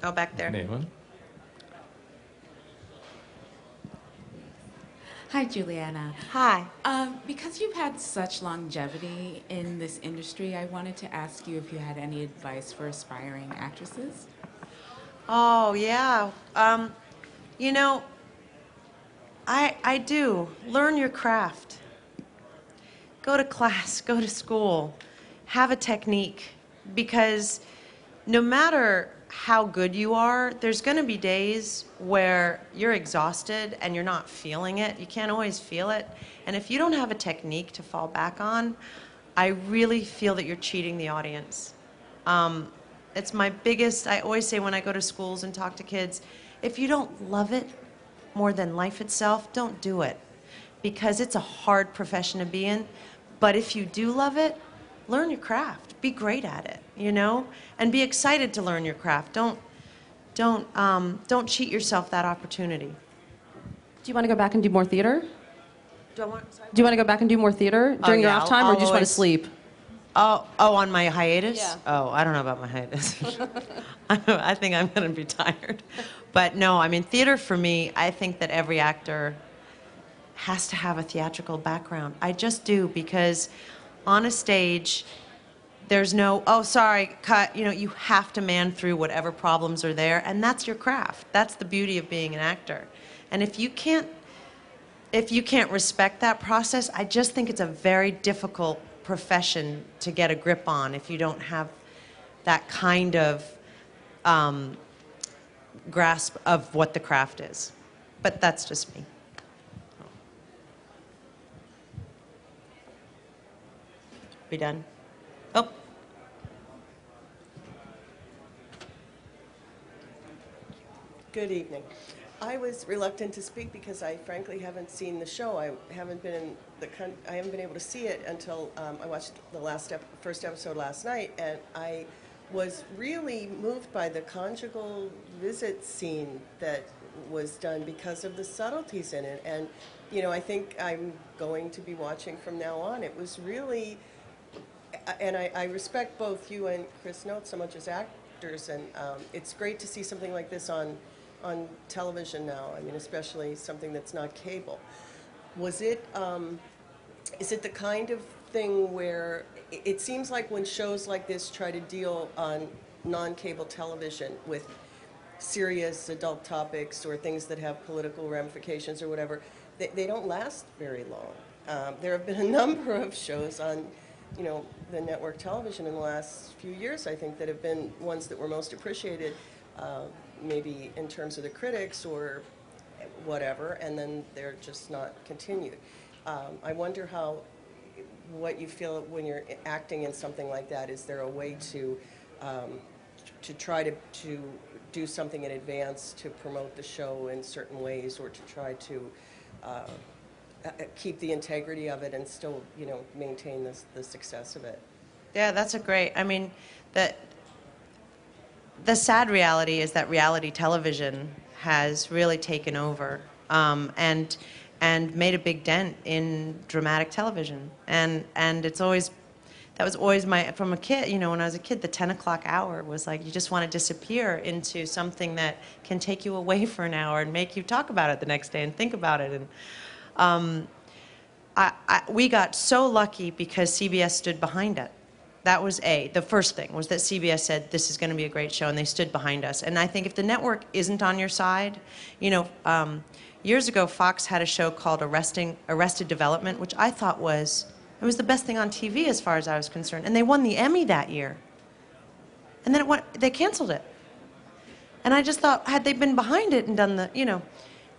Oh, back there. Nayland. Hi, Juliana. Hi. Because you've had such longevity in this industry, I wanted to ask you if you had any advice for aspiring actresses. Oh, yeah. You know, I do. Learn your craft. Go to class, go to school, have a technique, because no matter how good you are, there's going to be days where you're exhausted and you're not feeling it. You can't always feel it. And if you don't have a technique to fall back on, I really feel that you're cheating the audience. It's my biggest, I always say when I go to schools and talk to kids, if you don't love it more than life itself, don't do it. Because it's a hard profession to be in. But if you do love it, learn your craft. Be great at it, you know? And be excited to learn your craft. Don't cheat yourself that opportunity. Do you want to go back and do more theater? Do I want, sorry? Do you want to go back and do more theater during your yeah, off time, or I'll do you just want to always- sleep? Oh, on my hiatus? Yeah. Oh, I don't know about my hiatus. I think I'm going to be tired. But no, I mean, theater for me, I think that every actor has to have a theatrical background. I just do, because on a stage, there's no, oh, sorry, cut. You know, you have to man through whatever problems are there, and that's your craft. That's the beauty of being an actor. And if you can't respect that process, I just think it's a very difficult profession to get a grip on if you don't have that kind of grasp of what the craft is. But that's just me. We done? Oh. Good evening. I was reluctant to speak because I frankly haven't seen the show. I haven't been able to see it until I watched the first episode last night, and I was really moved by the conjugal visit scene that was done because of the subtleties in it. And you know, I think I'm going to be watching from now on. It was really, and I respect both you and Chris Noth so much as actors, and it's great to see something like this on television now. I mean, especially something that's not cable. Was it, is it the kind of thing where it seems like when shows like this try to deal on non-cable television with serious adult topics or things that have political ramifications or whatever, they don't last very long. There have been a number of shows on, you know, the network television in the last few years, I think, that have been ones that were most appreciated, maybe in terms of the critics or whatever, and then they're just not continued. I wonder what you feel when you're acting in something like that. Is there a way to try to do something in advance to promote the show in certain ways, or to try to keep the integrity of it and still, you know, maintain the success of it? Yeah, that's a great, I mean, the sad reality is that reality television has really taken over and made a big dent in dramatic television. And it's always, that was always from a kid, you know, when I was a kid, the 10 o'clock hour was like, you just want to disappear into something that can take you away for an hour and make you talk about it the next day and think about it. And we got so lucky because CBS stood behind it. That was the first thing, was that CBS said, this is going to be a great show, and they stood behind us. And I think if the network isn't on your side, you know, years ago, Fox had a show called Arrested Development, which I thought was the best thing on TV as far as I was concerned. And they won the Emmy that year. And then they canceled it. And I just thought, had they been behind it and done the, you know,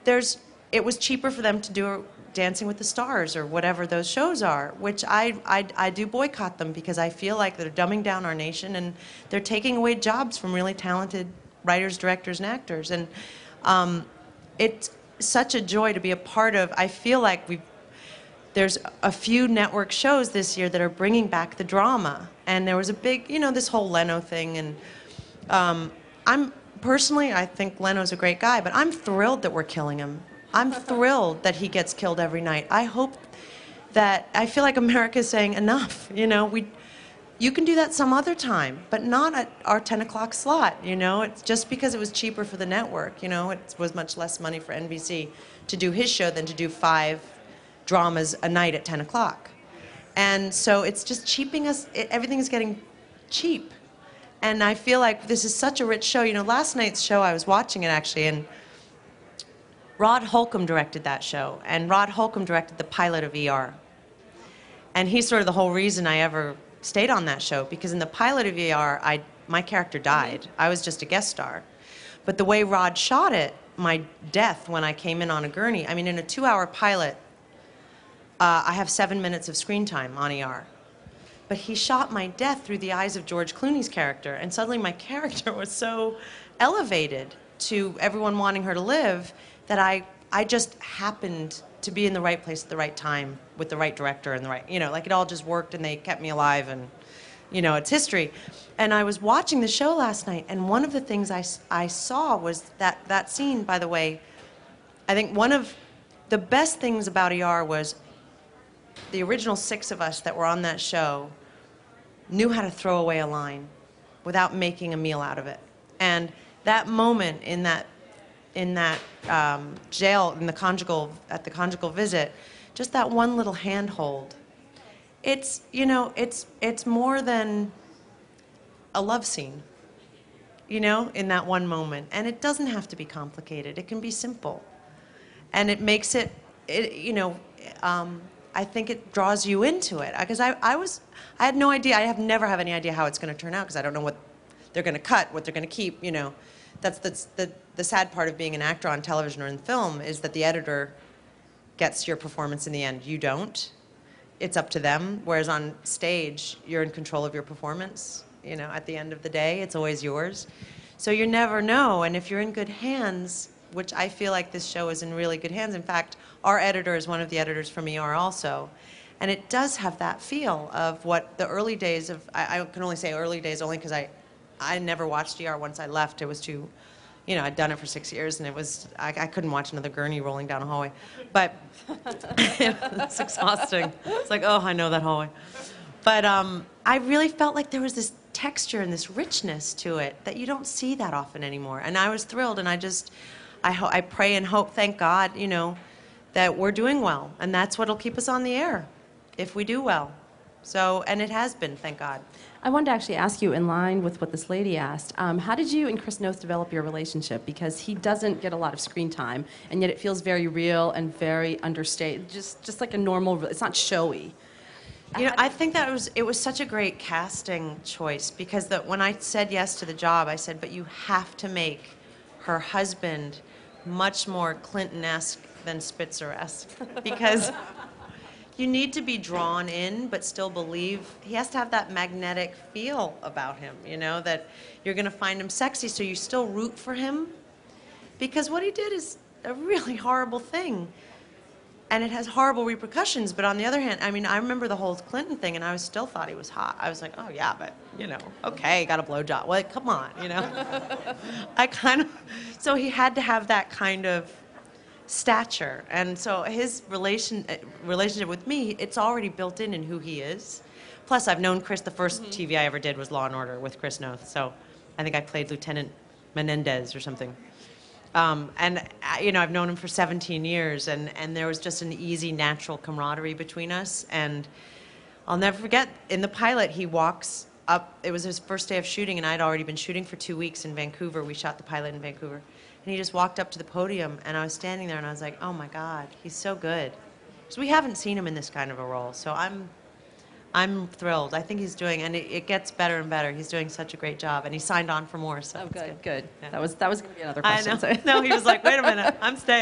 it was cheaper for them to do Dancing with the Stars or whatever those shows are, which I do boycott them because I feel like they're dumbing down our nation and they're taking away jobs from really talented writers, directors, and actors. And it's such a joy to be a part of. I feel like there's a few network shows this year that are bringing back the drama. And there was a big, you know, this whole Leno thing. And I think Leno's a great guy, but I'm thrilled that we're killing him. I'm thrilled that he gets killed every night. I hope that, I feel like America's saying enough, you know, You can do that some other time, but not at our 10 o'clock slot, you know? It's just because it was cheaper for the network, you know? It was much less money for NBC to do his show than to do 5 dramas a night at 10 o'clock. And so it's just cheaping us, everything is getting cheap. And I feel like this is such a rich show. You know, last night's show, I was watching it actually, and Rod Holcomb directed that show, and Rod Holcomb directed the pilot of ER. And he's sort of the whole reason I ever stayed on that show, because in the pilot of ER, my character died. I was just a guest star. But the way Rod shot it, my death when I came in on a gurney, I mean, in a 2-hour pilot, I have 7 minutes of screen time on ER. But he shot my death through the eyes of George Clooney's character, and suddenly my character was so elevated to everyone wanting her to live that I just happened to be in the right place at the right time with the right director and the right, you know, like it all just worked and they kept me alive and, you know, it's history. And I was watching the show last night, and one of the things I saw was that scene, by the way, I think one of the best things about ER was the original 6 of us that were on that show knew how to throw away a line without making a meal out of it. And that moment in that jail, at the conjugal visit, just that one little handhold, it's, you know, it's more than a love scene, you know, in that one moment. And it doesn't have to be complicated. It can be simple. And it makes it you know, I think it draws you into it. Because I had no idea, I never have any idea how it's going to turn out, because I don't know what they're going to cut, what they're going to keep, you know. That's the sad part of being an actor on television or in film, is that the editor gets your performance in the end. You don't. It's up to them. Whereas on stage, you're in control of your performance. You know, at the end of the day, it's always yours. So you never know. And if you're in good hands, which I feel like this show is in really good hands. In fact, our editor is one of the editors from ER also. And it does have that feel of what the early days of, I can only say early days only because I never watched ER once I left. It was too, you know, I'd done it for 6 years, and it was, I couldn't watch another gurney rolling down a hallway. But it's exhausting. It's like, oh, I know that hallway. But I really felt like there was this texture and this richness to it that you don't see that often anymore. And I was thrilled, and I pray and hope, thank God, you know, that we're doing well. And that's what'll keep us on the air, if we do well. So, and it has been, thank God. I wanted to actually ask you, in line with what this lady asked, how did you and Chris Noth develop your relationship? Because he doesn't get a lot of screen time, and yet it feels very real and very understated, just like a normal, it's not showy. You know, I think that it was such a great casting choice, because when I said yes to the job, I said, but you have to make her husband much more Clinton-esque than Spitzer-esque, because you need to be drawn in but still believe. He has to have that magnetic feel about him, you know, that you're going to find him sexy, so you still root for him, because what he did is a really horrible thing, and it has horrible repercussions. But on the other hand, I mean, I remember the whole Clinton thing, and I still thought he was hot. I was like, oh yeah, but, you know, okay, got a blowjob. Well, come on, you know. So he had to have that kind of stature. And so his relationship with me, it's already built in who he is. Plus, I've known Chris, the first TV I ever did was Law & Order with Chris Noth. So I think I played Lieutenant Menendez or something. And, you know, I've known him for 17 years, and there was just an easy, natural camaraderie between us. And I'll never forget, in the pilot, he walks up. It was his first day of shooting, and I'd already been shooting for 2 weeks in Vancouver. We shot the pilot in Vancouver. And he just walked up to the podium, and I was standing there, and I was like, oh, my God, he's so good. So we haven't seen him in this kind of a role, so I'm thrilled. I think he's doing, and it gets better and better. He's doing such a great job, and he signed on for more. So Oh, it's good. Yeah. That was going to be another question. I know. No, he was like, wait a minute, I'm staying.